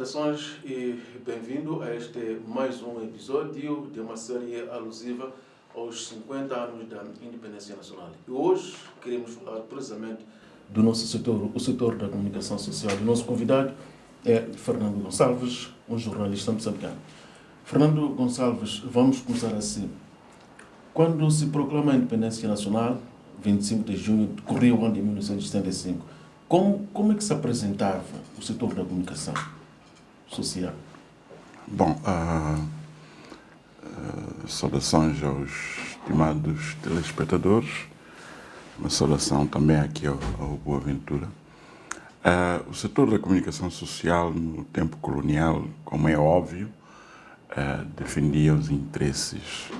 Saudações e bem-vindo a este mais um episódio de uma série alusiva aos 50 anos da Independência Nacional. E hoje queremos falar precisamente do nosso setor, o setor da comunicação social. O nosso convidado é Fernando Gonçalves, um jornalista moçambicano. Fernando Gonçalves, vamos começar assim. Quando se proclama a Independência Nacional, 25 de junho, decorria o ano de 1975, como é que se apresentava o setor da comunicação social? Bom, saudações aos estimados telespectadores, uma saudação também aqui ao Boaventura. O setor da comunicação social no tempo colonial, como é óbvio, defendia os interesses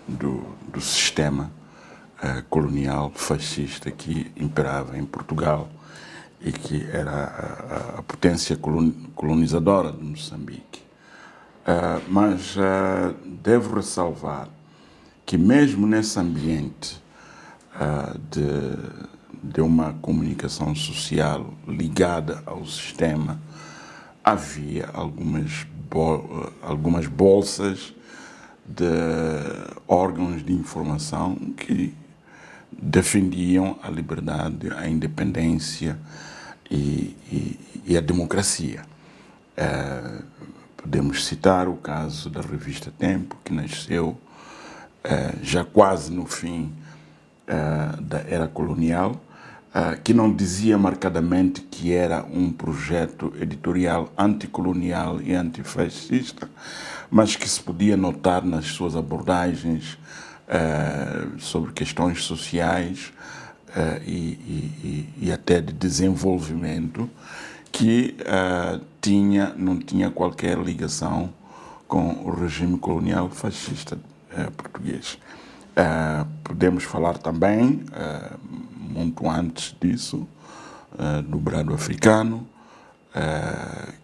do sistema colonial fascista que imperava em Portugal e que era a potência colonizadora de Moçambique. Mas devo ressalvar que mesmo nesse ambiente de uma comunicação social ligada ao sistema, havia algumas bolsas de órgãos de informação que defendiam a liberdade, a independência e a democracia. Podemos citar o caso da revista Tempo, que nasceu já quase no fim da era colonial, que não dizia marcadamente que era um projeto editorial anticolonial e antifascista, mas que se podia notar nas suas abordagens sobre questões sociais e até de desenvolvimento, que não tinha qualquer ligação com o regime colonial fascista português. Podemos falar também, muito antes disso, do Brado Africano,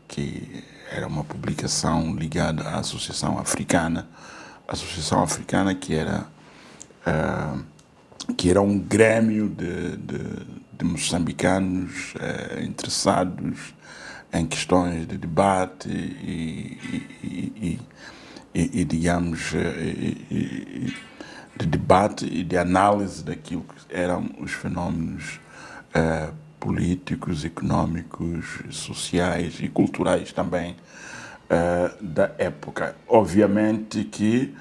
que era uma publicação ligada à Associação Africana, que era um grêmio de moçambicanos interessados em questões de debate de debate e de análise daquilo que eram os fenómenos políticos, económicos, sociais e culturais também da época. Obviamente que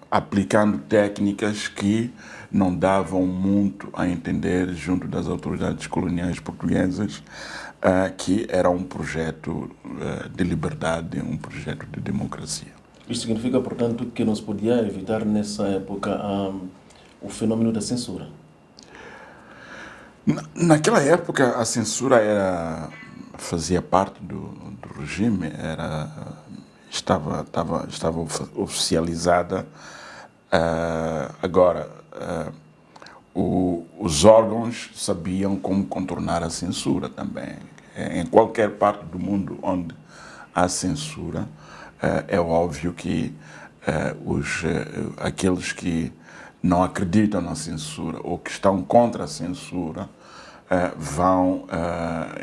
aplicando técnicas que não davam muito a entender junto das autoridades coloniais portuguesas que era um projeto de liberdade, um projeto de democracia. Isso significa, portanto, que não se podia evitar nessa época o fenômeno da censura? Naquela época a censura fazia parte do regime, estava oficializada. Agora, os órgãos sabiam como contornar a censura também. Em qualquer parte do mundo onde há censura, é óbvio que aqueles que não acreditam na censura ou que estão contra a censura vão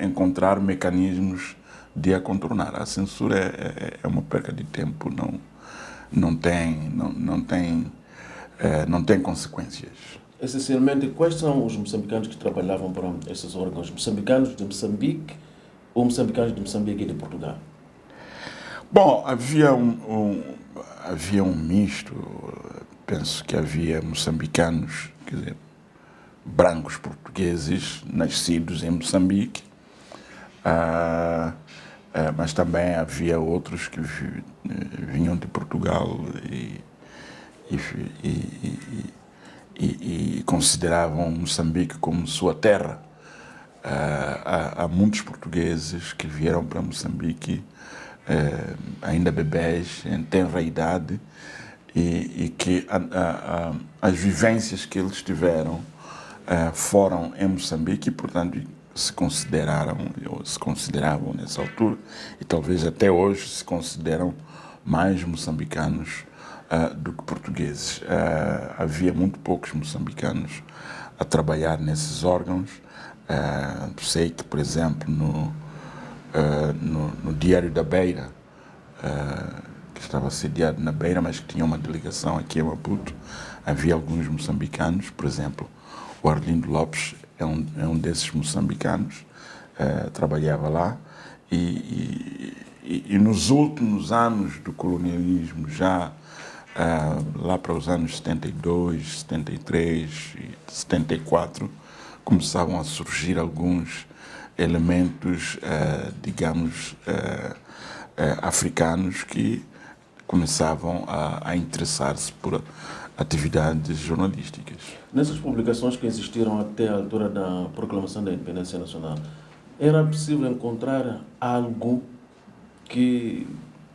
encontrar mecanismos de a contornar. A censura é uma perca de tempo, não tem consequências. Essencialmente, quais são os moçambicanos que trabalhavam para esses órgãos? Moçambicanos de Moçambique ou moçambicanos de Moçambique e de Portugal? Bom, havia um misto. Penso que havia moçambicanos, quer dizer, brancos portugueses nascidos em Moçambique, mas também havia outros que vinham de Portugal e consideravam Moçambique como sua terra. Há muitos portugueses que vieram para Moçambique ainda bebés, em tenra idade, e que as vivências que eles tiveram foram em Moçambique e, portanto, se consideravam nessa altura, e talvez até hoje se consideram mais moçambicanos do que portugueses. Havia muito poucos moçambicanos a trabalhar nesses órgãos. Sei que, por exemplo, no Diário da Beira, que estava sediado na Beira, mas que tinha uma delegação aqui em Maputo. Havia alguns moçambicanos, por exemplo, o Arlindo Lopes é um desses moçambicanos, trabalhava lá, e nos últimos anos do colonialismo, já lá para os anos 72, 73 e 74, começavam a surgir alguns elementos, digamos, africanos que começavam a interessar-se por atividades jornalísticas. Nessas publicações que existiram até a altura da proclamação da independência nacional, era possível encontrar algo que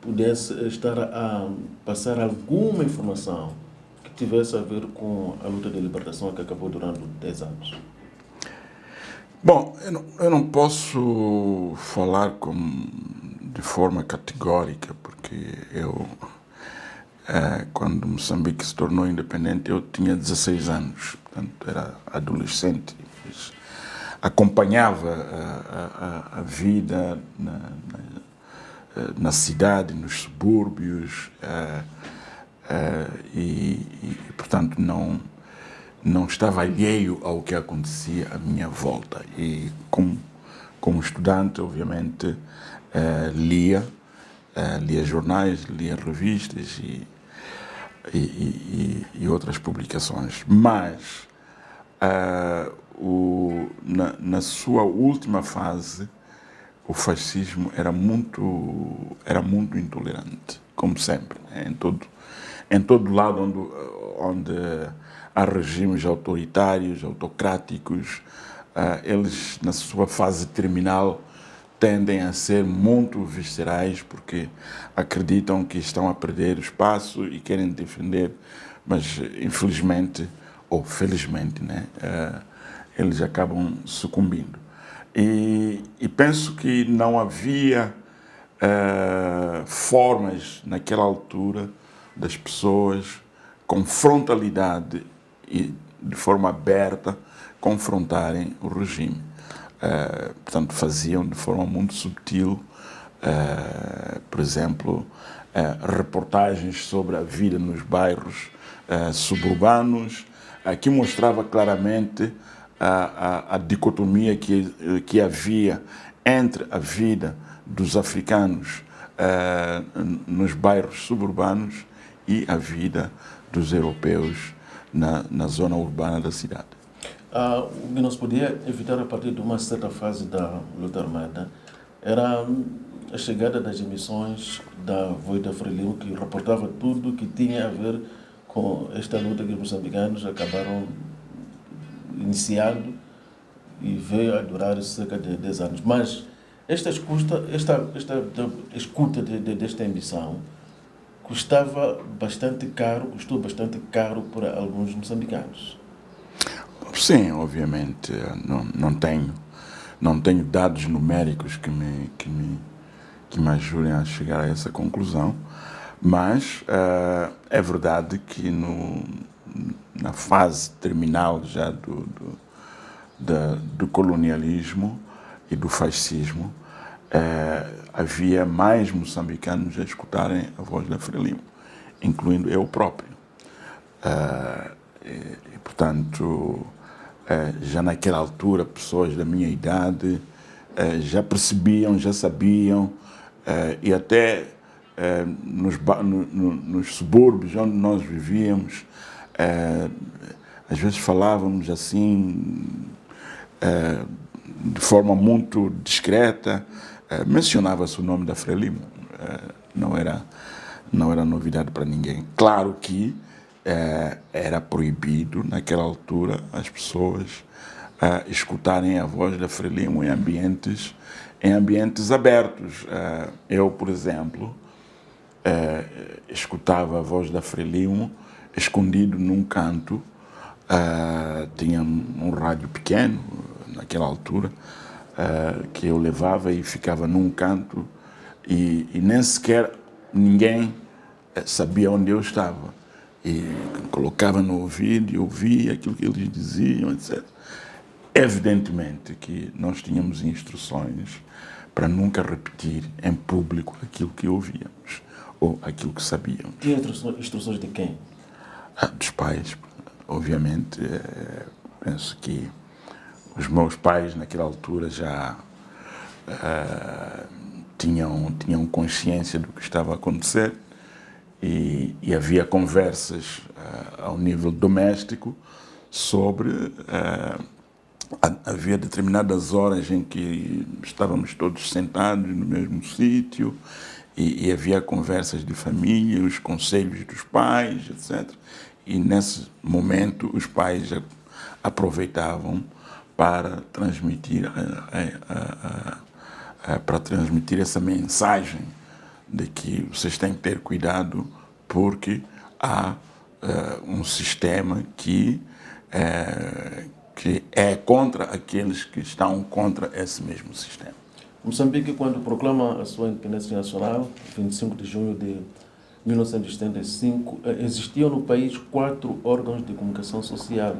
pudesse estar a passar alguma informação que tivesse a ver com a luta de libertação que acabou durante 10 anos? Bom, eu não posso falar de forma categórica, porque quando Moçambique se tornou independente, eu tinha 16 anos, portanto era adolescente, mas acompanhava a vida na cidade, nos subúrbios, e portanto não estava alheio ao que acontecia à minha volta. E como estudante, obviamente, lia jornais, lia revistas e outras publicações. Mas, na sua última fase, o fascismo era muito intolerante, como sempre, né? Em todo lado onde há regimes autoritários, autocráticos, eles, na sua fase terminal, tendem a ser muito viscerais, porque acreditam que estão a perder o espaço e querem defender, mas infelizmente, ou felizmente, né, eles acabam sucumbindo. E penso que não havia formas, naquela altura, das pessoas com frontalidade e de forma aberta confrontarem o regime. Portanto, faziam de forma muito subtil, por exemplo, reportagens sobre a vida nos bairros suburbanos, que mostrava claramente a dicotomia que havia entre a vida dos africanos nos bairros suburbanos e a vida dos europeus na zona urbana da cidade. O que nós podia evitar a partir de uma certa fase da luta armada era a chegada das emissões da Voz da Frelimo, que reportava tudo que tinha a ver com esta luta que os moçambicanos acabaram iniciando e veio a durar cerca de 10 anos. Mas esta escuta desta emissão custou bastante caro para alguns moçambicanos. Sim, obviamente, não tenho dados numéricos que me ajudem a chegar a essa conclusão, mas é verdade que na fase terminal já do colonialismo e do fascismo, havia mais moçambicanos a escutarem a Voz da Frelimo, incluindo eu próprio. E, portanto, já naquela altura, pessoas da minha idade já percebiam, já sabiam, e até nos subúrbios onde nós vivíamos, às vezes falávamos assim, de forma muito discreta, mencionava-se o nome da Frelimo, não era novidade para ninguém. Claro que era proibido, naquela altura, as pessoas escutarem a Voz da Frelimo em ambientes abertos. Eu, por exemplo, escutava a Voz da Frelimo escondido num canto. Tinha um rádio pequeno, naquela altura, que eu levava e ficava num canto e nem sequer ninguém sabia onde eu estava. E colocava no ouvido e ouvia aquilo que eles diziam, etc. Evidentemente que nós tínhamos instruções para nunca repetir em público aquilo que ouvíamos ou aquilo que sabíamos. Tinha instruções de quem? Dos pais, obviamente. Penso que os meus pais, naquela altura, já tinham consciência do que estava a acontecer e havia conversas ao nível doméstico sobre... havia determinadas horas em que estávamos todos sentados no mesmo sítio e havia conversas de família, os conselhos dos pais, etc. E nesse momento os pais aproveitavam para transmitir essa mensagem de que vocês têm que ter cuidado porque há um sistema que é contra aqueles que estão contra esse mesmo sistema. Moçambique, quando proclama a sua independência nacional, 25 de junho de 1975, existiam no país 4 órgãos de comunicação social,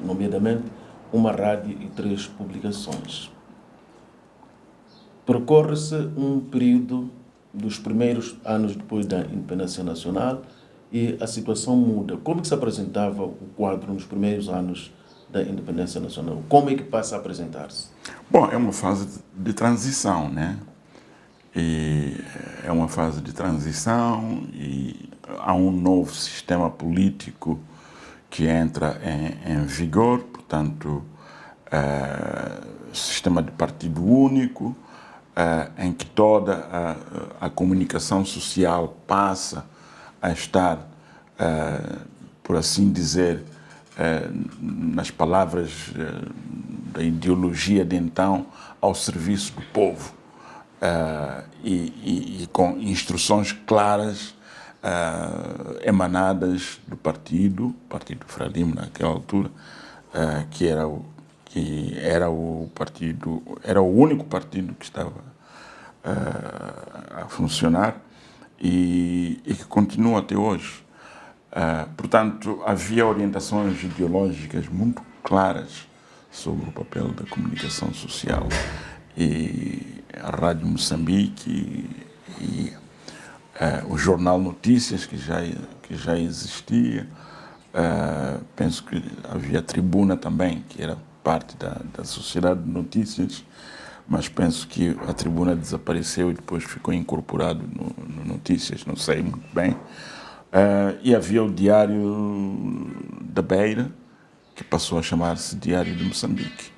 nomeadamente uma rádio e 3 publicações. Percorre-se um período dos primeiros anos depois da independência nacional e a situação muda. Como que se apresentava o quadro nos primeiros anos da independência nacional? Como é que passa a apresentar-se? Bom, é uma fase de transição, né? E é uma fase de transição e há um novo sistema político que entra em vigor, portanto, sistema de partido único, em que toda a comunicação social passa a estar, por assim dizer, nas palavras da ideologia de então, ao serviço do povo e com instruções claras emanadas do Partido Frelimo naquela altura, que era o único partido que estava a funcionar e que continua até hoje. Portanto, havia orientações ideológicas muito claras sobre o papel da comunicação social e a Rádio Moçambique e o Jornal Notícias, que já existia. Penso que havia a Tribuna também, que era parte da Sociedade de Notícias, mas penso que a Tribuna desapareceu e depois ficou incorporado no Notícias, não sei muito bem. E havia o Diário da Beira, que passou a chamar-se Diário de Moçambique.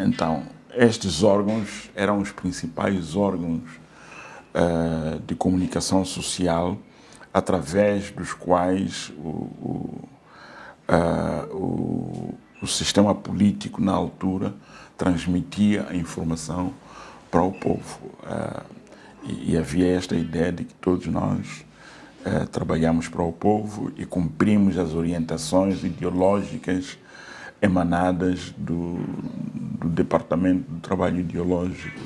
Então, estes órgãos eram os principais órgãos de comunicação social através dos quais o sistema político, na altura, transmitia a informação para o povo. E havia esta ideia de que todos nós trabalhamos para o povo e cumprimos as orientações ideológicas emanadas do Departamento do Trabalho Ideológico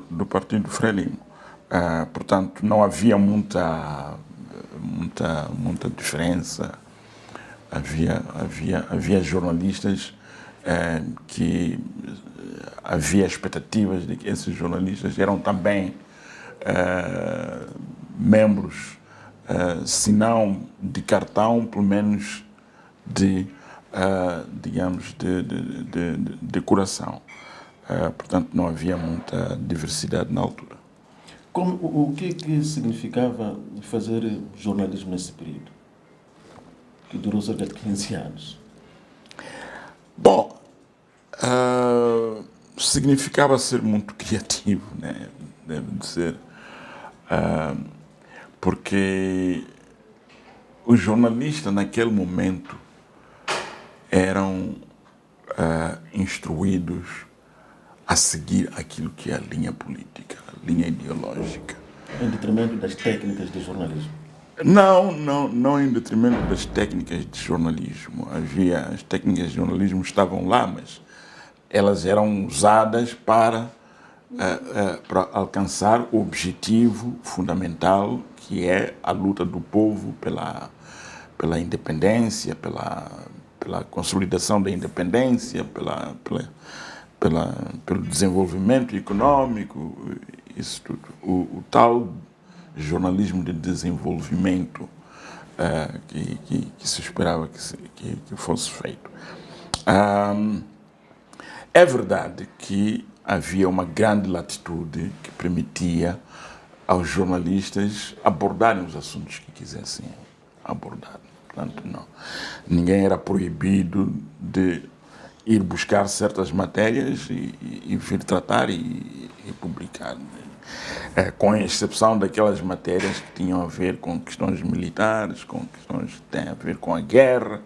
do Partido Frelimo. Portanto, não havia muita diferença. Havia jornalistas que havia expectativas de que esses jornalistas eram também membros, se não de cartão, pelo menos digamos, de coração. Portanto, não havia muita diversidade na altura. O que significava fazer jornalismo nesse período, que durou cerca de 15 anos? Bom, significava ser muito criativo, né? Deve ser, porque os jornalistas naquele momento eram instruídos a seguir aquilo que é a linha política, a linha ideológica. Em detrimento das técnicas de jornalismo? Não em detrimento das técnicas de jornalismo. As técnicas de jornalismo estavam lá, mas elas eram usadas para alcançar o objetivo fundamental, que é a luta do povo pela independência, pela consolidação da independência, pelo desenvolvimento econômico, isso tudo. O tal jornalismo de desenvolvimento que se esperava que fosse feito. É verdade que havia uma grande latitude que permitia aos jornalistas abordarem os assuntos que quisessem abordar. Portanto, não. Ninguém era proibido de ir buscar certas matérias e vir tratar e publicar. Com exceção daquelas matérias que tinham a ver com questões militares, com questões que têm a ver com a guerra.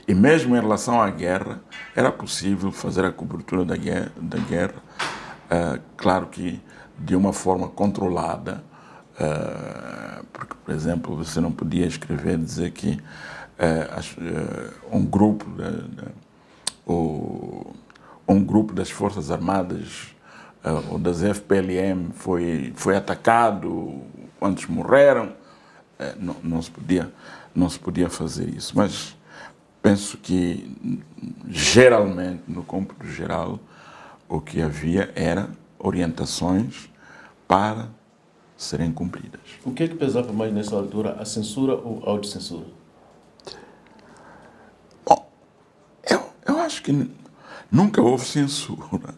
E mesmo em relação à guerra, era possível fazer a cobertura da guerra, claro que de uma forma controlada, porque, por exemplo, você não podia escrever, dizer que um grupo das Forças Armadas ou das FPLM foi atacado, quantos morreram. Não se podia fazer isso, mas penso que geralmente, no cômputo geral, o que havia era orientações para serem cumpridas. O que é que pesava mais nessa altura, a censura ou a autocensura? Bom, eu acho que nunca houve censura.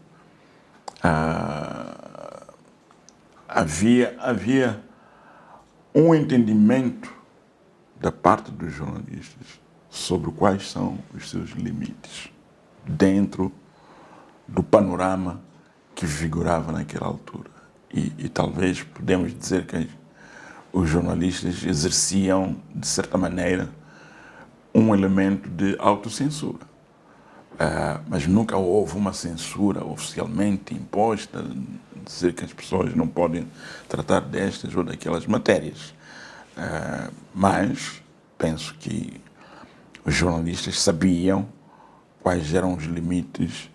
Havia um entendimento da parte dos jornalistas sobre quais são os seus limites dentro do panorama que vigorava naquela altura. E talvez podemos dizer que os jornalistas exerciam, de certa maneira, um elemento de autocensura. Mas nunca houve uma censura oficialmente imposta, dizer que as pessoas não podem tratar destas ou daquelas matérias. Mas penso que os jornalistas sabiam quais eram os limites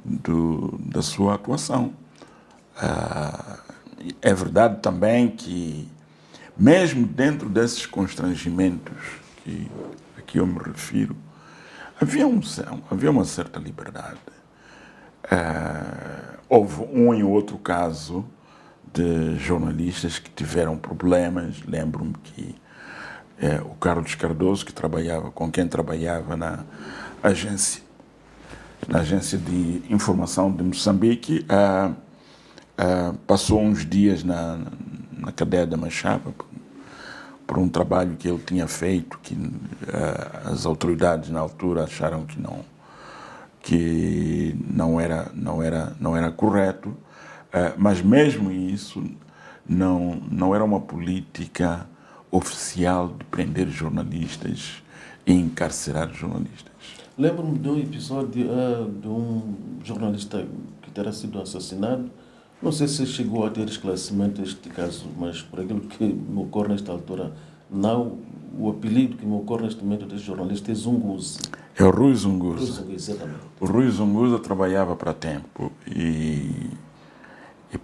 da sua atuação. É verdade também que, mesmo dentro desses constrangimentos a que eu me refiro, havia uma certa liberdade. Houve um e outro caso de jornalistas que tiveram problemas. Lembro-me que o Carlos Cardoso, com quem trabalhava na agência de informação de Moçambique, passou uns dias na cadeia da Machaba por um trabalho que ele tinha feito, que as autoridades na altura acharam que não era correto, mas mesmo isso não era uma política oficial de prender jornalistas e encarcerar jornalistas. Lembro-me de um episódio de um jornalista que terá sido assassinado. Não sei se chegou a ter esclarecimento deste caso, mas por aquilo que me ocorre nesta altura, não, o apelido que me ocorre neste momento deste jornalista é Zunguzi. É o Rui Zunguza. Exatamente. O Rui Zunguza trabalhava para Tempo e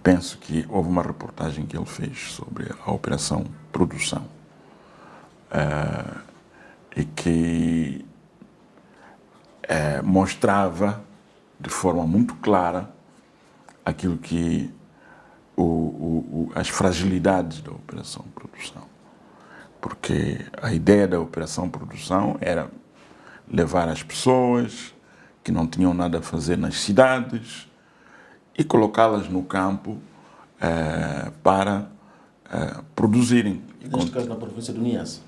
penso que houve uma reportagem que ele fez sobre a Operação Produção e que mostrava de forma muito clara aquilo que as fragilidades da Operação Produção. Porque a ideia da Operação Produção era levar as pessoas que não tinham nada a fazer nas cidades e colocá-las no campo para produzirem. Neste caso, na província do Niassa.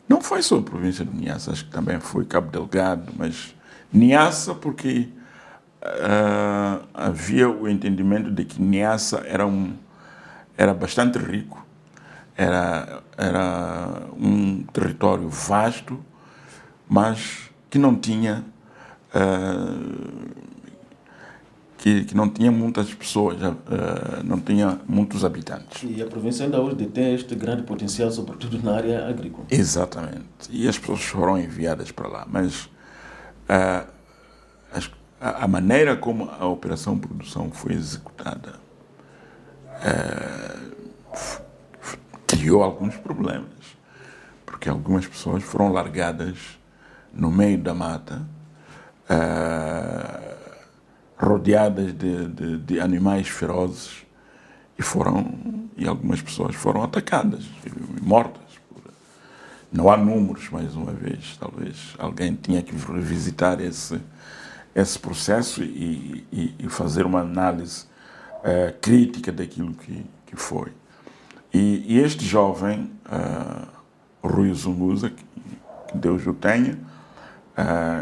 Não foi só a província de Niassa, acho que também foi Cabo Delgado, mas Niassa porque havia o entendimento de que Niassa era bastante rico, era um território vasto, mas que não tinha que não tinha muitas pessoas, não tinha muitos habitantes. E a província ainda hoje detém este grande potencial, sobretudo na área agrícola. Exatamente. E as pessoas foram enviadas para lá, mas a maneira como a Operação Produção foi executada criou alguns problemas, porque algumas pessoas foram largadas no meio da mata, rodeadas de animais ferozes, e algumas pessoas foram atacadas e mortas. Não há números, mais uma vez. Talvez alguém tinha que revisitar esse processo e fazer uma análise crítica daquilo que foi. E este jovem, Rui Zunguza, que Deus o tenha,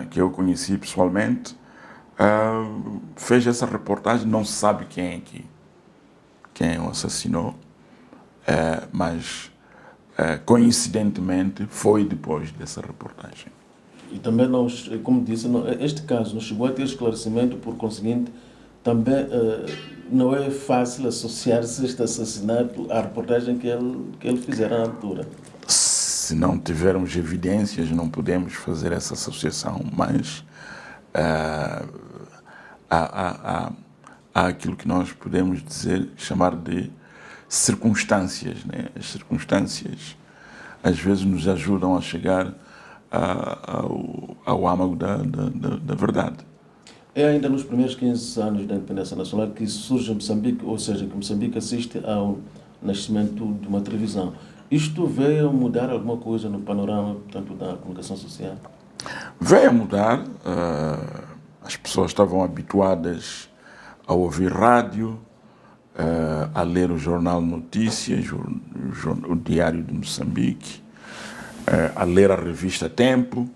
que eu conheci pessoalmente, fez essa reportagem. Não se sabe quem o assassinou, mas coincidentemente foi depois dessa reportagem. E também nós, como disse, este caso não chegou a ter esclarecimento, por conseguinte, também não é fácil associar-se este assassinato à reportagem que ele fizera na altura. Se não tivermos evidências, não podemos fazer essa associação, mas há aquilo que nós podemos chamar de circunstâncias, né? As circunstâncias às vezes nos ajudam a chegar ao âmago da verdade. É ainda nos primeiros 15 anos da independência nacional que surge Moçambique, ou seja, que Moçambique assiste ao nascimento de uma televisão. Isto veio mudar alguma coisa no panorama, portanto, da comunicação social? Veio a mudar. As pessoas estavam habituadas a ouvir rádio, a ler o Jornal Notícias, o Diário de Moçambique, a ler a revista Tempo.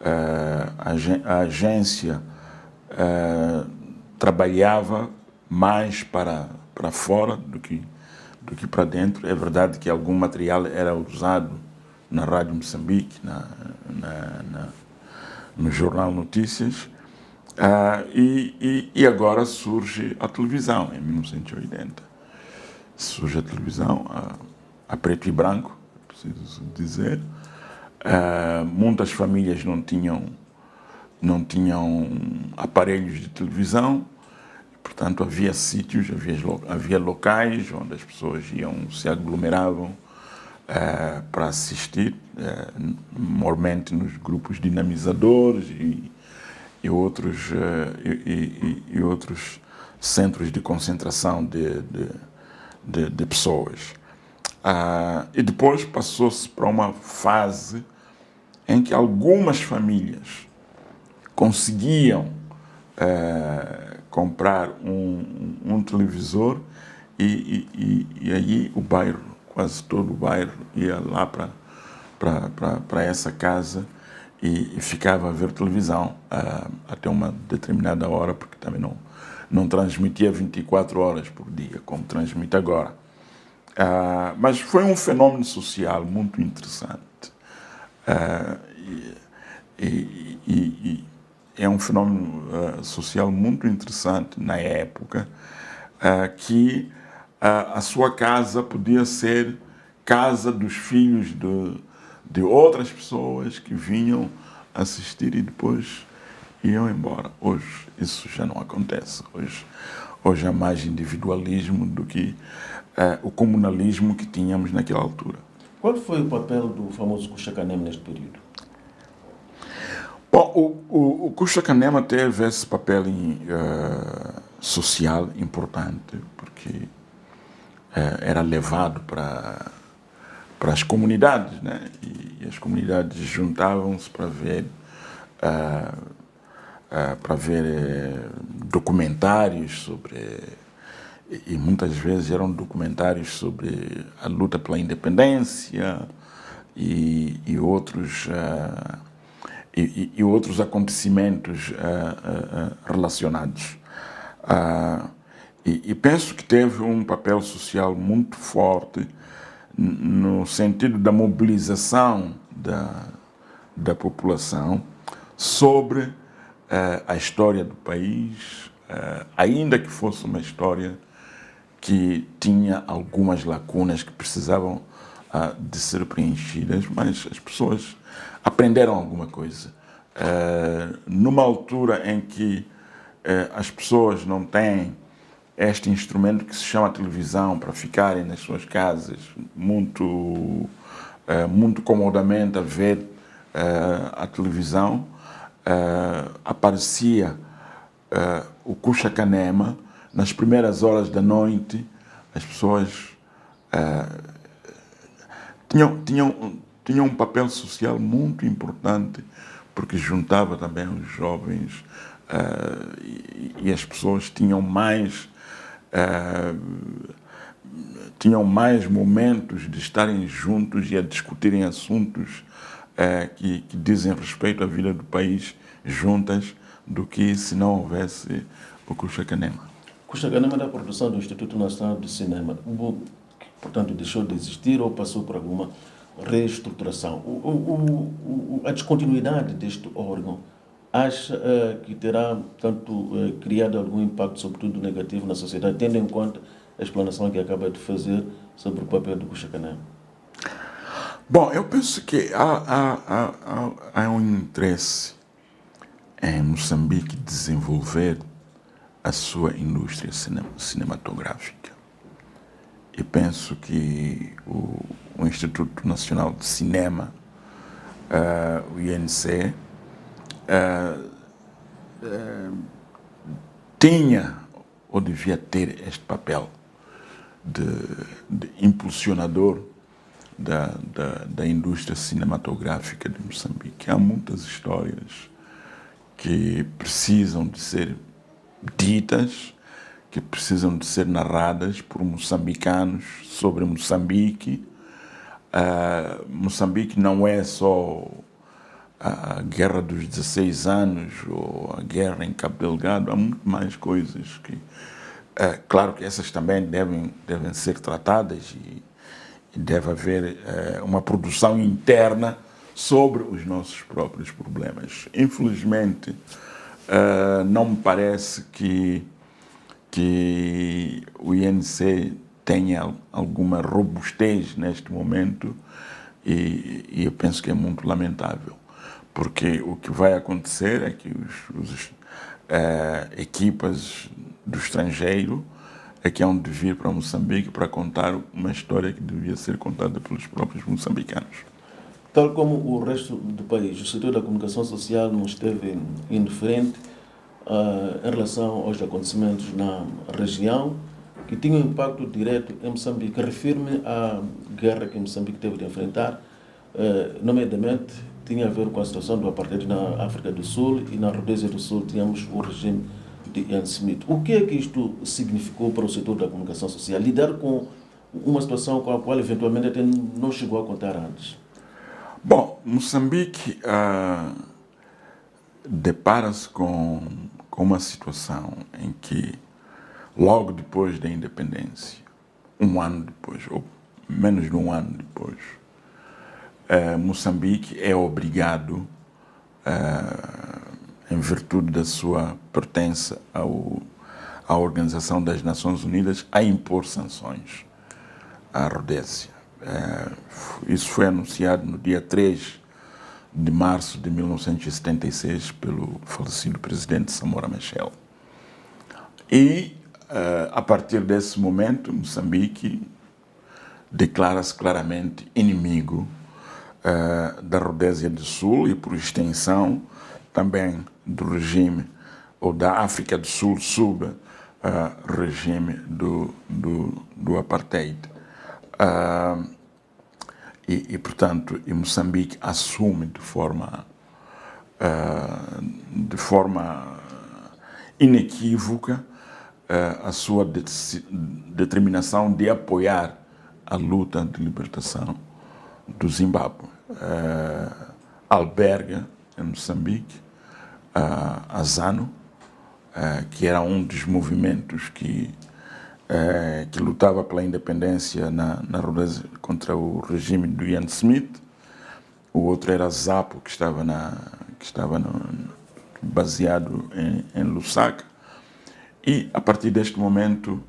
A agência trabalhava mais para fora do que para dentro. É verdade que algum material era usado na Rádio Moçambique, no Jornal Notícias, e agora surge a televisão, em 1980. Surge a televisão a preto e branco, preciso dizer. Muitas famílias não tinham aparelhos de televisão, portanto havia sítios, havia locais onde as pessoas se aglomeravam para assistir, normalmente nos grupos dinamizadores e outros centros de concentração de pessoas. E depois passou-se para uma fase em que algumas famílias conseguiam comprar um televisor e aí o bairro, quase todo o bairro, ia lá para essa casa e ficava a ver televisão até uma determinada hora, porque também não transmitia 24 horas por dia, como transmite agora. Mas foi um fenômeno social muito interessante. E é um fenômeno social muito interessante na época, que a sua casa podia ser casa dos filhos de outras pessoas que vinham assistir e depois iam embora. Hoje isso já não acontece. Hoje há mais individualismo do que o comunalismo que tínhamos naquela altura. Qual foi o papel do famoso Kucha Kanema neste período? Bom, o Kucha Kanema teve esse papel social importante, porque era levado para as comunidades, né? E as comunidades juntavam-se para ver documentários sobre, e muitas vezes eram documentários sobre a luta pela independência e outros acontecimentos relacionados. E penso que teve um papel social muito forte no sentido da mobilização da população sobre a história do país, ainda que fosse uma história que tinha algumas lacunas que precisavam de ser preenchidas, mas as pessoas aprenderam alguma coisa. Numa altura em que as pessoas não têm este instrumento que se chama televisão para ficarem nas suas casas muito comodamente a ver à televisão, aparecia o Kucha Kanema. Nas primeiras horas da noite, as pessoas tinham um papel social muito importante, porque juntava também os jovens, e as pessoas tinham mais momentos de estarem juntos e a discutirem assuntos que dizem respeito à vida do país juntas, do que se não houvesse o Kucha Kanema. Kucha Kanema da produção do Instituto Nacional de Cinema, portanto, deixou de existir ou passou por alguma reestruturação. A descontinuidade deste órgão, acha que terá, tanto, criado algum impacto, sobretudo negativo, na sociedade, tendo em conta a explanação que acaba de fazer sobre o papel do Kucha Kanema? Bom, eu penso que há um interesse em Moçambique desenvolver a sua indústria cinematográfica. E penso que o Instituto Nacional de Cinema, o INC, tinha ou devia ter este papel de impulsionador da indústria cinematográfica de Moçambique. Há muitas histórias que precisam de ser ditas, que precisam de ser narradas por moçambicanos sobre Moçambique. Moçambique não é só a Guerra dos 16 anos ou a guerra em Cabo Delgado, há muito mais coisas que... claro que essas também devem ser tratadas e deve haver uma produção interna sobre os nossos próprios problemas. Infelizmente, não me parece que o INC tenha alguma robustez neste momento, e eu penso que é muito lamentável, porque o que vai acontecer é que os equipas do estrangeiro é que hão de vir para Moçambique para contar uma história que devia ser contada pelos próprios moçambicanos. Tal como o resto do país, o setor da comunicação social não esteve indiferente em relação aos acontecimentos na região, que tinham impacto direto em Moçambique. Refiro-me à guerra que Moçambique teve de enfrentar, nomeadamente tinha a ver com a situação do apartheid na África do Sul, e na Rodésia do Sul tínhamos o regime de Ian Smith. O que é que isto significou para o setor da comunicação social? Lidar com uma situação com a qual eventualmente até não chegou a contar antes. Bom, Moçambique depara-se com uma situação em que, logo depois da independência, um ano depois, ou menos de um ano depois, Moçambique é obrigado, em virtude da sua pertença à Organização das Nações Unidas, a impor sanções à Rodésia. Isso foi anunciado no dia 3 de março de 1976 pelo falecido presidente Samora Machel. E, a partir desse momento, Moçambique declara-se claramente inimigo da Rodésia do Sul e, por extensão, também do regime, ou da África do Sul, sob regime do apartheid. Portanto, Moçambique assume de forma inequívoca a sua determinação de apoiar a luta de libertação do Zimbábue. Alberga em Moçambique a ZANU, que era um dos movimentos que lutava pela independência na Rodésia contra o regime do Ian Smith. O outro era ZAPO, que estava baseado em Lusaka. E, a partir deste momento,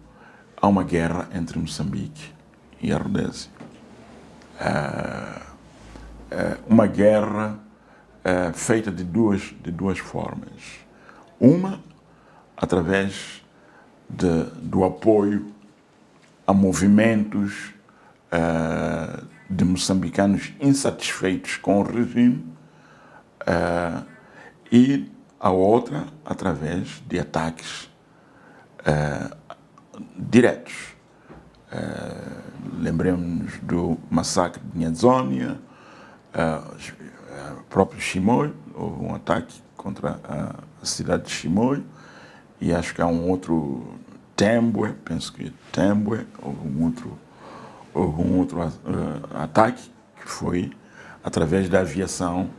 há uma guerra entre Moçambique e a Rodésia. Uma guerra feita de duas formas. Uma, através do apoio a movimentos de moçambicanos insatisfeitos com o regime, e a outra através de ataques diretos. Lembremos do massacre de Nhazonia, próprio Chimoio, houve um ataque contra a cidade de Chimoio, e acho que há um outro, Tembue, penso que Tembue, houve um outro ataque que foi através da aviação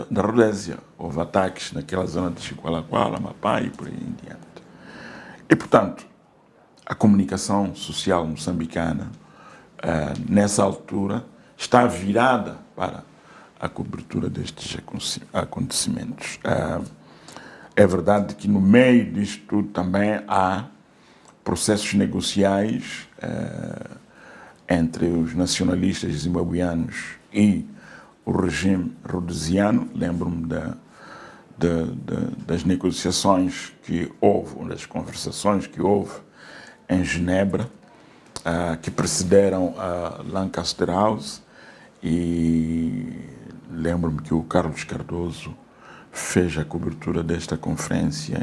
da Rodésia. Houve ataques naquela zona de Chiqualaquala, Amapá e por aí em diante. E, portanto, a comunicação social moçambicana, nessa altura, está virada para a cobertura destes acontecimentos. É verdade que no meio disto tudo também há processos negociais entre os nacionalistas zimbabuianos e o regime rhodesiano. Lembro-me das negociações que houve, das conversações que houve em Genebra, que precederam a Lancaster House, e lembro-me que o Carlos Cardoso fez a cobertura desta conferência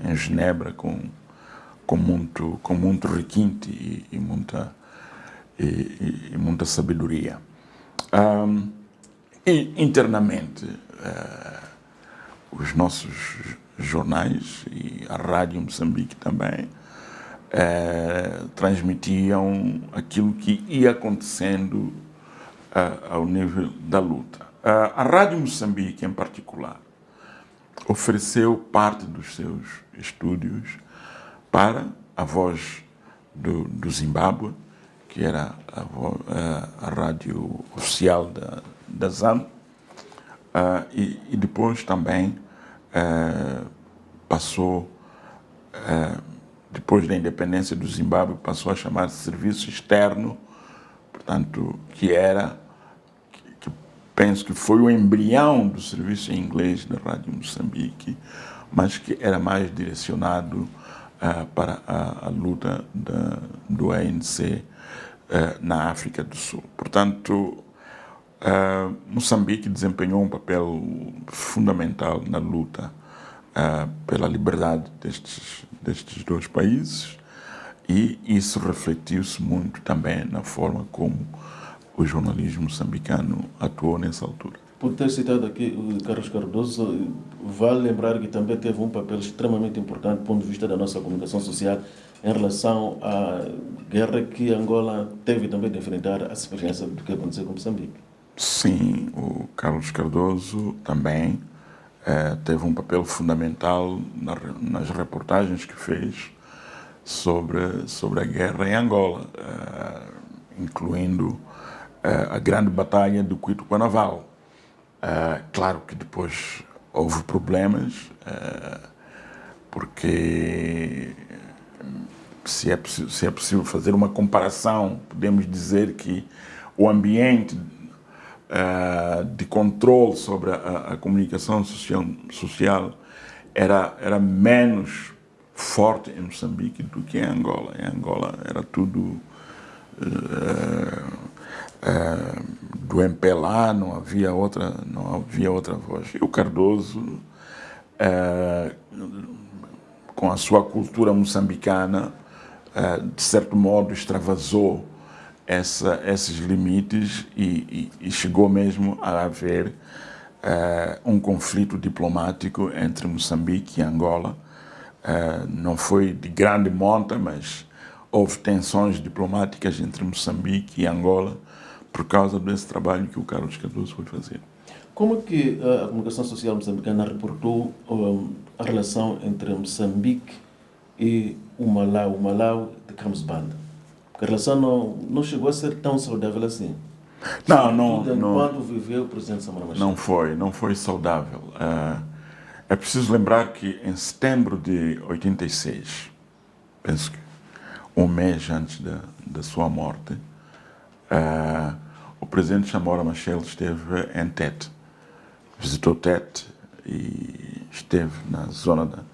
em Genebra com muito requinte e muita sabedoria. E internamente, os nossos jornais e a Rádio Moçambique também transmitiam aquilo que ia acontecendo ao nível da luta. A Rádio Moçambique, em particular, ofereceu parte dos seus estúdios para a Voz do Zimbábue, que era a rádio oficial da ZAM, e depois também passou, depois da independência do Zimbábue, passou a chamar-se Serviço Externo, portanto, que penso que foi o embrião do serviço em inglês da Rádio Moçambique, mas que era mais direcionado para a luta do ANC na África do Sul. Portanto, Moçambique desempenhou um papel fundamental na luta pela liberdade destes dois países, e isso refletiu-se muito também na forma como o jornalismo moçambicano atuou nessa altura. Por ter citado aqui o Carlos Cardoso, vale lembrar que também teve um papel extremamente importante do ponto de vista da nossa comunicação social em relação à guerra que Angola teve também de enfrentar, a semelhança do que aconteceu com Moçambique. Sim, o Carlos Cardoso também teve um papel fundamental nas reportagens que fez sobre a guerra em Angola, incluindo a grande batalha do Cuito-Cuanaval. Claro que depois houve problemas, porque se é possível fazer uma comparação, podemos dizer que o ambiente de controle sobre a comunicação social era menos forte em Moçambique do que em Angola. Em Angola era tudo do MPLA, não havia outra voz. E o Cardoso, com a sua cultura moçambicana, de certo modo extravasou esses limites e chegou mesmo a haver um conflito diplomático entre Moçambique e Angola. Não foi de grande monta, mas houve tensões diplomáticas entre Moçambique e Angola por causa desse trabalho que o Carlos Cardoso foi fazer. Como é que a comunicação social moçambicana reportou a relação entre Moçambique e o Malau de Cambisbanda? Porque a relação não chegou a ser tão saudável assim. Não. Enquanto viveu o presidente Samora Machel. Não foi saudável. É preciso lembrar que em setembro de 86, penso que um mês antes da sua morte, o presidente Samora Machel esteve em Tete, visitou Tete e esteve na zona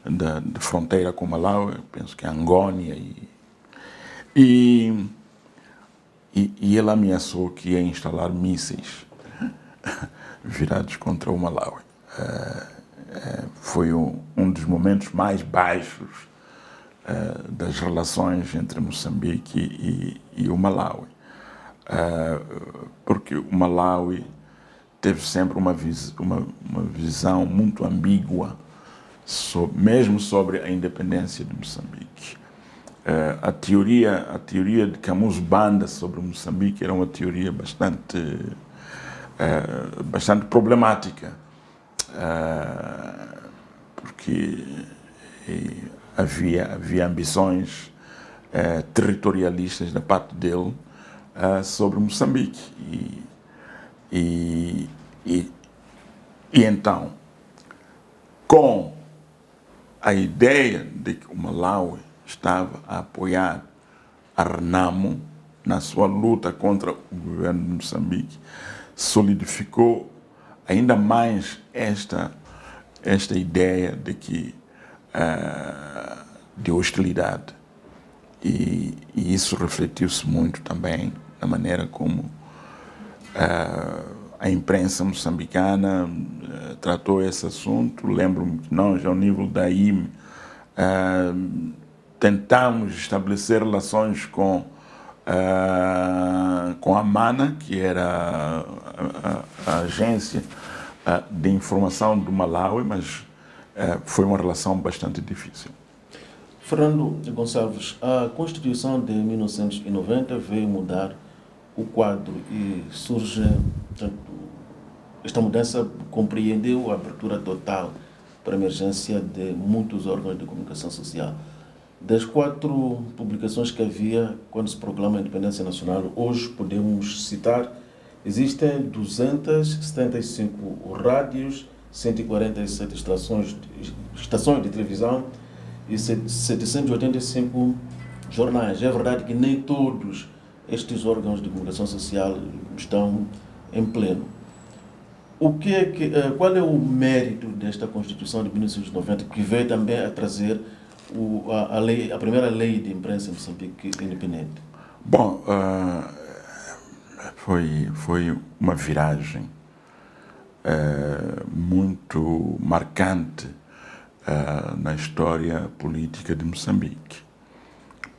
de fronteira com Malawi, penso que é Angônia, e ele ameaçou que ia instalar mísseis virados contra o Malawi. Foi um dos momentos mais baixos das relações entre Moçambique e o Malawi. Porque o Malawi teve sempre uma visão muito ambígua, mesmo sobre a independência de Moçambique. A teoria de Camus Banda sobre Moçambique era uma teoria bastante problemática, porque havia ambições territorialistas da parte dele sobre Moçambique. E então, com a ideia de que o Malawi estava a apoiar a Renamo na sua luta contra o governo de Moçambique, solidificou ainda mais esta ideia de que de hostilidade. E isso refletiu-se muito também na maneira como a imprensa moçambicana tratou esse assunto. Lembro-me que nós, ao nível da IME, tentamos estabelecer relações com a MANA, que era a agência de informação do Malawi, mas foi uma relação bastante difícil. Fernando Gonçalves, a Constituição de 1990 veio mudar o quadro e surge, portanto, esta mudança compreendeu a abertura total para a emergência de muitos órgãos de comunicação social. Das 4 publicações que havia quando se proclama a independência nacional, hoje podemos citar, existem 275 rádios, 147 estações de televisão e 785 jornais. É verdade que nem todos estes órgãos de comunicação social estão em pleno. Qual é o mérito desta Constituição de 1990, que veio também a trazer a primeira lei de imprensa em Moçambique independente? Bom, foi uma viragem muito marcante na história política de Moçambique,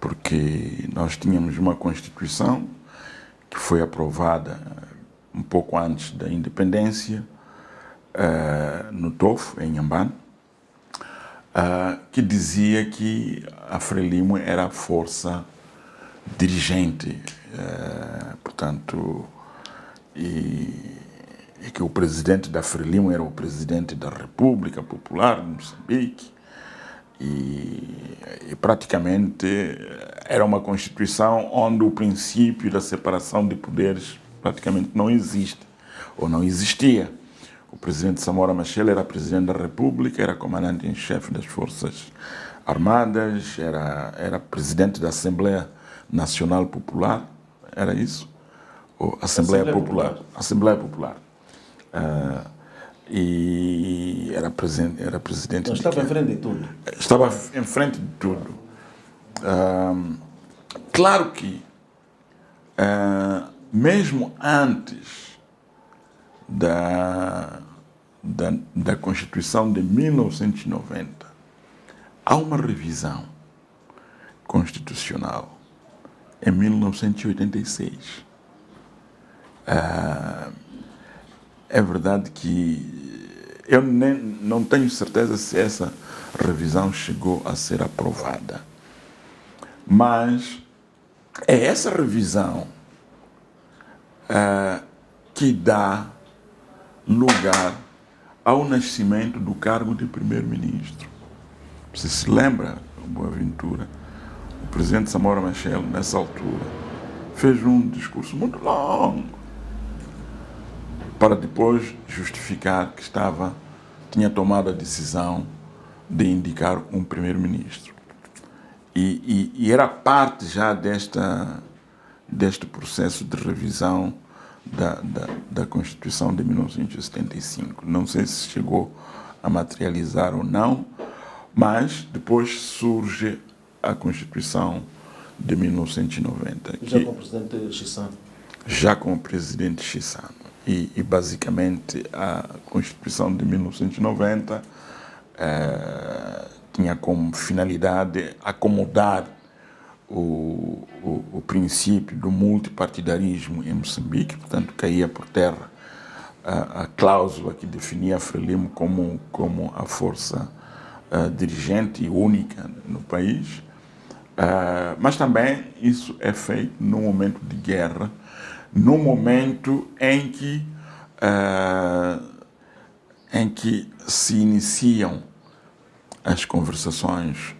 porque nós tínhamos uma Constituição que foi aprovada um pouco antes da independência, no Tofo, em Inhambane, que dizia que a Frelimo era a força dirigente, portanto, e que o presidente da Frelimo era o presidente da República Popular de Moçambique, e praticamente era uma Constituição onde o princípio da separação de poderes praticamente não existe, ou não existia. O presidente Samora Machel era presidente da República, era comandante em chefe das Forças Armadas, era presidente da Assembleia Nacional Popular, era isso? Ou Assembleia Popular. Assembleia Popular. E era presidente. Então, estava em frente de tudo. Estava em frente de tudo. Claro que, mesmo antes da Constituição de 1990, há uma revisão constitucional em 1986. É verdade que eu não tenho certeza se essa revisão chegou a ser aprovada, mas é essa revisão que dá lugar ao nascimento do cargo de primeiro-ministro. Você se lembra, Boaventura, o presidente Samora Machel, nessa altura, fez um discurso muito longo para depois justificar que tinha tomado a decisão de indicar um primeiro-ministro. E era parte já deste processo de revisão da Constituição de 1975. Não sei se chegou a materializar ou não, mas depois surge a Constituição de 1990. Já com o presidente Chissano. Já com o presidente Chissano. e basicamente a Constituição de 1990 tinha como finalidade acomodar o princípio do multipartidarismo em Moçambique, portanto caía por terra a cláusula que definia a Frelimo como a força dirigente e única no país, mas também isso é feito num momento de guerra, no momento em que se iniciam as conversações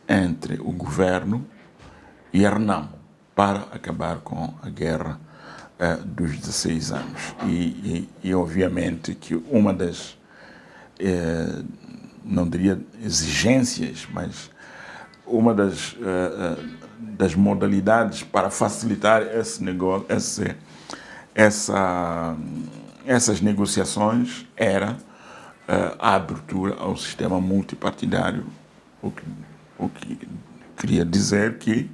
entre o governo e a RENAMO para acabar com a guerra dos 16 anos. E obviamente que uma das, não diria exigências, mas uma das modalidades para facilitar esse negócio, essas negociações era a abertura ao sistema multipartidário, o que queria dizer que,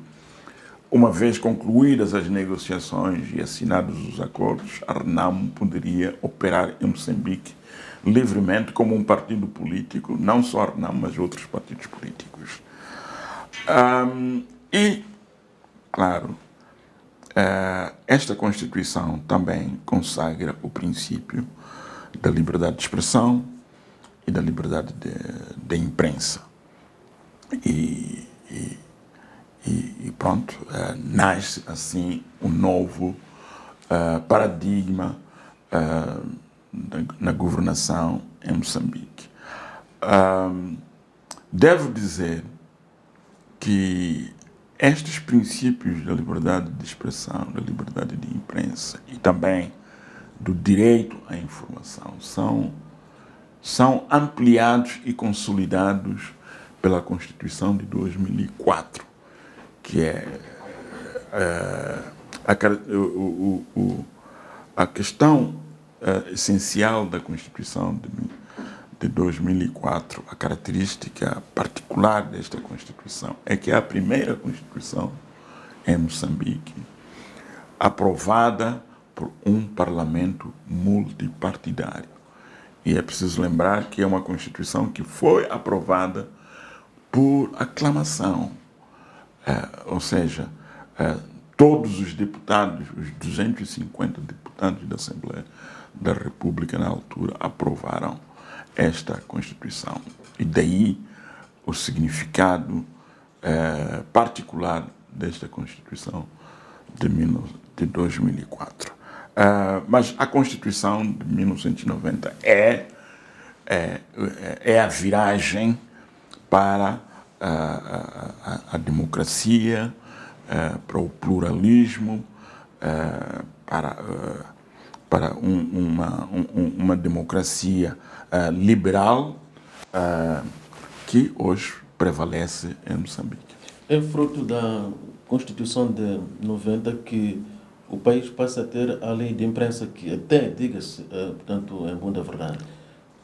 uma vez concluídas as negociações e assinados os acordos, a RENAMO poderia operar em Moçambique livremente como um partido político, não só a RENAMO, mas outros partidos políticos. E, claro, esta Constituição também consagra o princípio da liberdade de expressão e da liberdade de imprensa. E pronto, nasce assim um novo paradigma na governação em Moçambique. Devo dizer que estes princípios da liberdade de expressão, da liberdade de imprensa e também do direito à informação são ampliados e consolidados pela Constituição de 2004, que é a questão essencial da Constituição de 2004, a característica particular desta Constituição é que é a primeira Constituição em Moçambique aprovada por um parlamento multipartidário. E é preciso lembrar que é uma Constituição que foi aprovada por aclamação, ou seja, todos os deputados, os 250 deputados da Assembleia da República na altura aprovaram esta Constituição. E daí o significado particular desta Constituição de 2004. Mas a Constituição de 1990 é a viragem para a democracia, para o pluralismo, para uma democracia liberal que hoje prevalece em Moçambique. É fruto da Constituição de 90 que o país passa a ter a lei de imprensa, que até, diga-se, portanto, em boa verdade,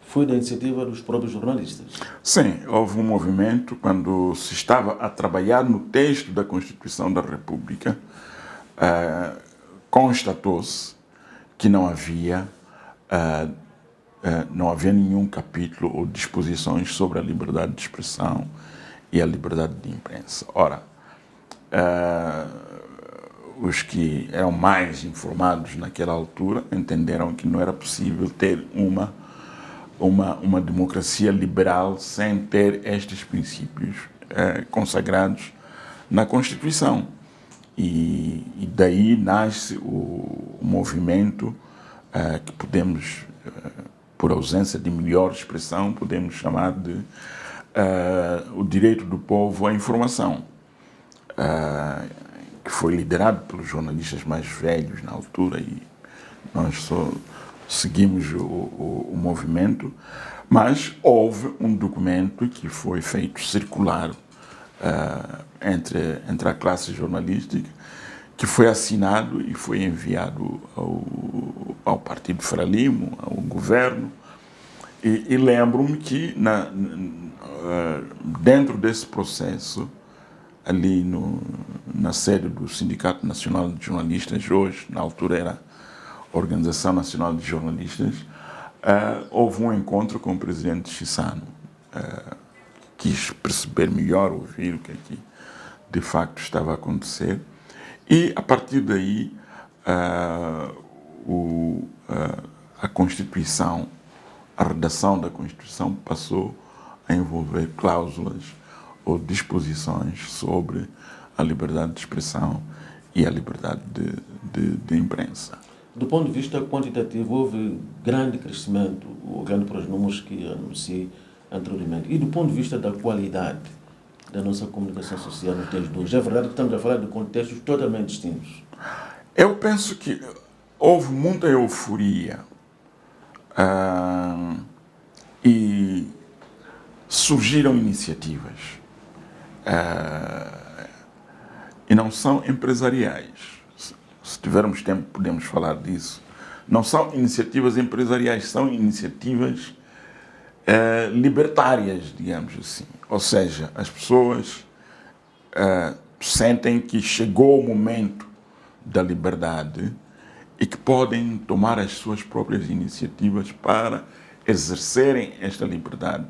foi da iniciativa dos próprios jornalistas. Sim, houve um movimento quando se estava a trabalhar no texto da Constituição da República, constatou-se que não havia nenhum capítulo ou disposições sobre a liberdade de expressão e a liberdade de imprensa. Ora, os que eram mais informados naquela altura entenderam que não era possível ter uma democracia liberal sem ter estes princípios consagrados na Constituição. E daí nasce o movimento que podemos, por ausência de melhor expressão, podemos chamar de o direito do povo à informação, que foi liderado pelos jornalistas mais velhos na altura, e nós só seguimos o movimento, mas houve um documento que foi feito circular entre a classe jornalística, que foi assinado e foi enviado ao Partido Frelimo, ao governo, e lembro-me que dentro desse processo, ali na sede do Sindicato Nacional de Jornalistas, hoje, na altura era Organização Nacional de Jornalistas, houve um encontro com o presidente Chissano. Quis perceber melhor, ouvir o que é que de facto estava a acontecer. E, a partir daí, a Constituição, a redação da Constituição passou a envolver cláusulas ou disposições sobre a liberdade de expressão e a liberdade de imprensa. Do ponto de vista quantitativo, houve grande crescimento, olhando para os números que anunciei anteriormente. E do ponto de vista da qualidade da nossa comunicação social nos tempos de hoje, é verdade que estamos a falar de contextos totalmente distintos. Eu penso que houve muita euforia e surgiram iniciativas e não são empresariais. Se tivermos tempo podemos falar disso. Não são iniciativas empresariais, são iniciativas libertárias, digamos assim. Ou seja, as pessoas sentem que chegou o momento da liberdade e que podem tomar as suas próprias iniciativas para exercerem esta liberdade.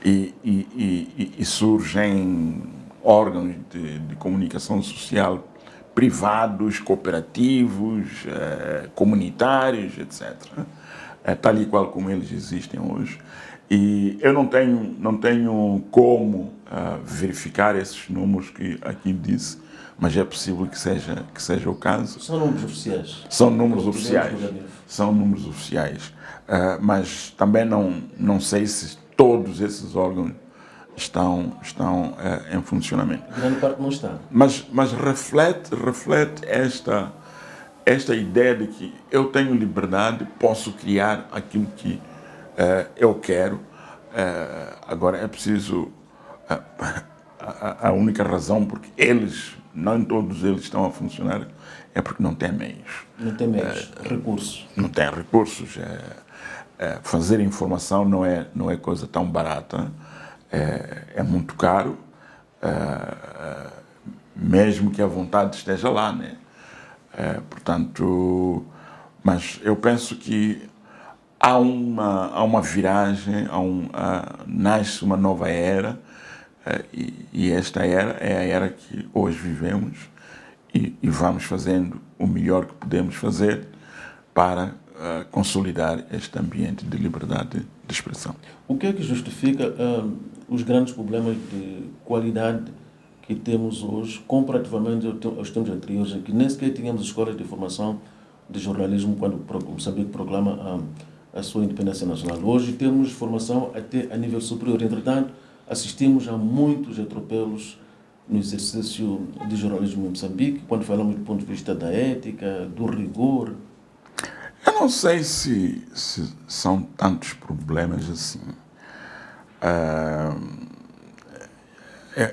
E surgem órgãos de comunicação social privados, cooperativos, comunitários, etc. Tal e qual como eles existem hoje. E eu não tenho como verificar esses números que aqui disse, mas é possível que seja o caso. São números oficiais? São números oficiais. São números oficiais. Mas também não sei se todos esses órgãos estão em funcionamento. Grande parte não está. Mas reflete esta ideia de que eu tenho liberdade, posso criar aquilo que eu quero. Agora é preciso... A única razão porque nem todos eles estão a funcionar, é porque não têm meios. Não tem meios, recursos. Não têm recursos. Fazer informação não é coisa tão barata. É muito caro, mesmo que a vontade esteja lá, né? Portanto, mas eu penso que há uma viragem, nasce uma nova era, e esta era é a era que hoje vivemos e vamos fazendo o melhor que podemos fazer para consolidar este ambiente de liberdade de expressão. O que é que justifica os grandes problemas de qualidade que temos hoje, comparativamente aos tempos anteriores, em que nem sequer tínhamos escolas de formação de jornalismo quando Moçambique proclama a sua independência nacional? Hoje temos formação até a nível superior. Entretanto, assistimos a muitos atropelos no exercício de jornalismo em Moçambique, quando falamos do ponto de vista da ética, do rigor. Eu não sei se são tantos problemas assim.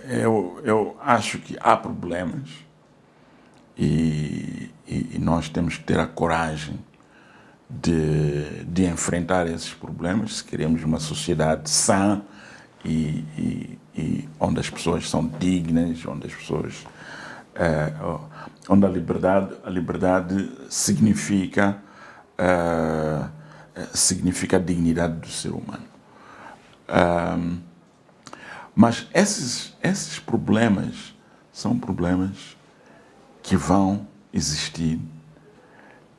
Eu acho que há problemas e nós temos que ter a coragem de enfrentar esses problemas se queremos uma sociedade sã e onde as pessoas são dignas, onde as pessoas... onde a liberdade significa a dignidade do ser humano. Mas esses problemas são problemas que vão existir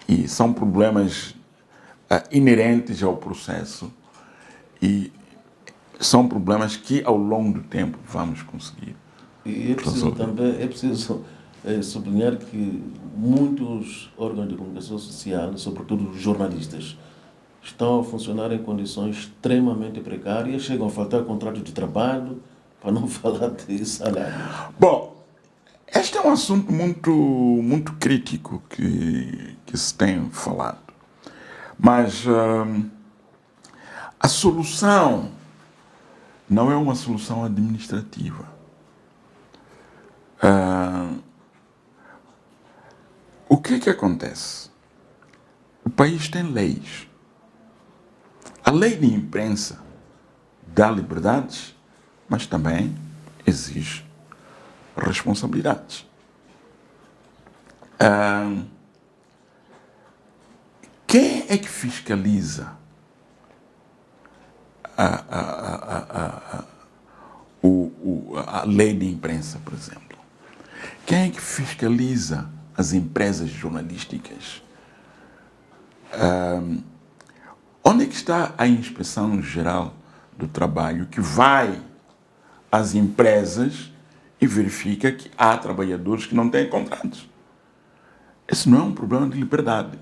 e são problemas inerentes ao processo e são problemas que ao longo do tempo vamos conseguir. E é preciso sublinhar que muitos órgãos de comunicação social, sobretudo os jornalistas, estão a funcionar em condições extremamente precárias, chegam a faltar contratos de trabalho, para não falar de salário. Bom, este é um assunto muito crítico que se tem falado. Mas a solução não é uma solução administrativa. O que acontece? O país tem leis. A lei de imprensa dá liberdades, mas também exige responsabilidades. Quem é que fiscaliza a lei de imprensa, por exemplo? Quem é que fiscaliza as empresas jornalísticas? Onde é que está a Inspeção Geral do Trabalho que vai às empresas e verifica que há trabalhadores que não têm contratos? Esse não é um problema de liberdade,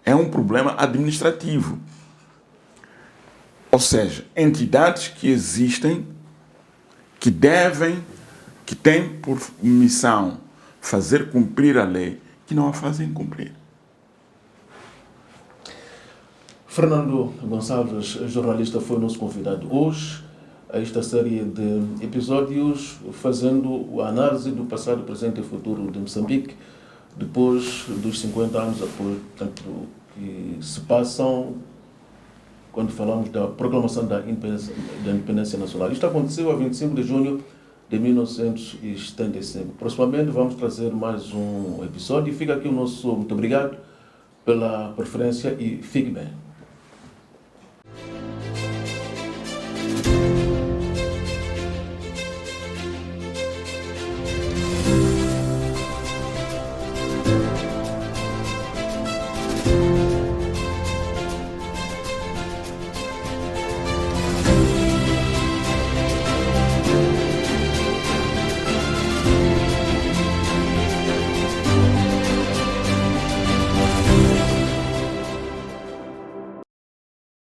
é um problema administrativo. Ou seja, entidades que existem, que têm por missão fazer cumprir a lei, que não a fazem cumprir. Fernando Gonçalves, jornalista, foi nosso convidado hoje a esta série de episódios fazendo a análise do passado, presente e futuro de Moçambique depois dos 50 anos portanto, que se passam quando falamos da proclamação da independência nacional. Isto aconteceu a 25 de junho de 1975. Proximamente vamos trazer mais um episódio e fica aqui o nosso muito obrigado pela preferência e fique bem.